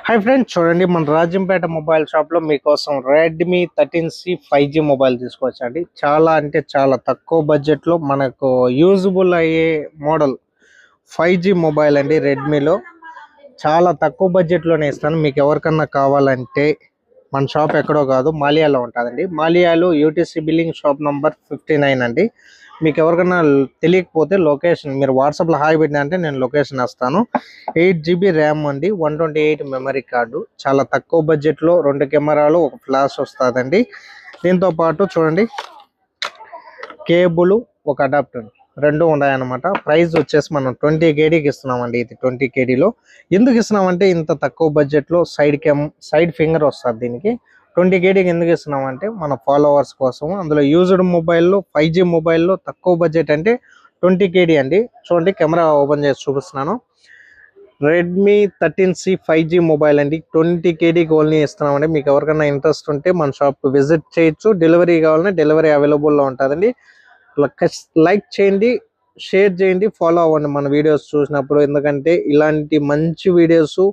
Hi friends, చూడండి మన Rajampet mobile షాప్లో మీకోసం రెడ్మీ 13C 5G మొబైల్ తీసుకొచ్చండి. చాలా అంటే చాలా తక్కువ బడ్జెట్లో మనకు యూజబుల్ అయ్యే మోడల్ 5G మొబైల్ అండి. రెడ్మీలో చాలా తక్కువ బడ్జెట్లోనే ఇస్తాను. మీకు ఎవరికన్నా కావాలంటే మన షాప్ ఎక్కడో కాదు, మాలియాలో ఉంటుందండి. మాలియాలో యూటీసీ బిల్లింగ్ షాప్ నంబర్ 59 అండి. మీకు ఎవరికైనా తెలియకపోతే లొకేషన్ మీరు వాట్సాప్లో హాయ్ పెట్టినా అంటే నేను లొకేషన్ వేస్తాను. 8GB ర్యామ్ అండి, 128 మెమరీ కార్డు. చాలా తక్కువ బడ్జెట్లో 2 కెమెరాలు, ఒక ఫ్లాష్ వస్తుందండి. దీంతో పాటు చూడండి కేబుల్, ఒక అడాప్టర్ రెండు ఉన్నాయన్నమాట. ప్రైస్ వచ్చేసి మనం 20 KDకి ఇస్తున్నామండి. ఇది 20 KDలో ఎందుకు ఇస్తున్నామంటే ఇంత తక్కువ బడ్జెట్లో సైడ్ ఫింగర్ వస్తుంది దీనికి. 20 KDకి ఎందుకు ఇస్తున్నామంటే మన ఫాలోవర్స్ కోసం. అందులో యూజ్డ్ మొబైల్లో 5G మొబైల్లో తక్కువ బడ్జెట్ అంటే 20 KD అండి. చూడండి కెమెరా ఓపెన్ చేసి చూపిస్తున్నాను. రెడ్మీ 13C 5G మొబైల్ అండి, 20 KDకి ఓన్లీ ఇస్తున్నామండి. మీకు ఎవరికైనా ఇంట్రెస్ట్ ఉంటే మన షాప్ విజిట్ చేయొచ్చు. డెలివరీ కావాలంటే డెలివరీ అవైలబుల్లో ఉంటుందండి. లైక్ చేయండి, షేర్ చేయండి, ఫాలో అవ్వండి మన వీడియోస్ చూసినప్పుడు. ఎందుకంటే ఇలాంటి మంచి వీడియోస్,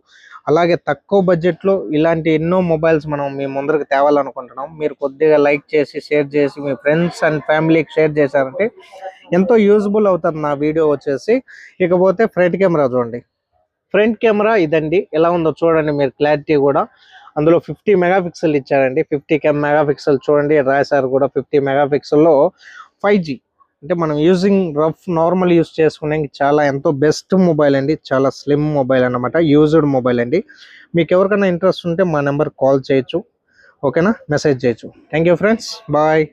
అలాగే తక్కువ బడ్జెట్లో ఇలాంటి ఎన్నో మొబైల్స్ మనం మీ ముందరకు తేవాలనుకుంటున్నాం. మీరు కొద్దిగా లైక్ చేసి షేర్ చేసి మీ ఫ్రెండ్స్ అండ్ ఫ్యామిలీకి షేర్ చేశారంటే ఎంతో యూజ్ఫుల్ అవుతుంది నా వీడియో వచ్చేసి. ఇకపోతే ఫ్రంట్ కెమెరా చూడండి. ఫ్రంట్ కెమెరా ఇదండి, ఎలా ఉందో చూడండి మీరు. క్లారిటీ కూడా అందులో 50 మెగాపిక్సెల్ ఇచ్చారండి. 50 మెగాపిక్సెల్ చూడండి రాశారు కూడా. 50 మెగాపిక్సెల్లో 5G అంటే మనం నార్మల్ యూజ్ చేసుకునే చాలా ఎంతో బెస్ట్ మొబైల్ అండి. చాలా స్లిమ్ మొబైల్ అన్నమాట, యూజ్డ్ మొబైల్ అండి. మీకు ఎవరికైనా ఇంట్రెస్ట్ ఉంటే మా నెంబర్ కాల్ చేయొచ్చు, ఓకేనా, మెసేజ్ చేయొచ్చు. Thank you friends, bye.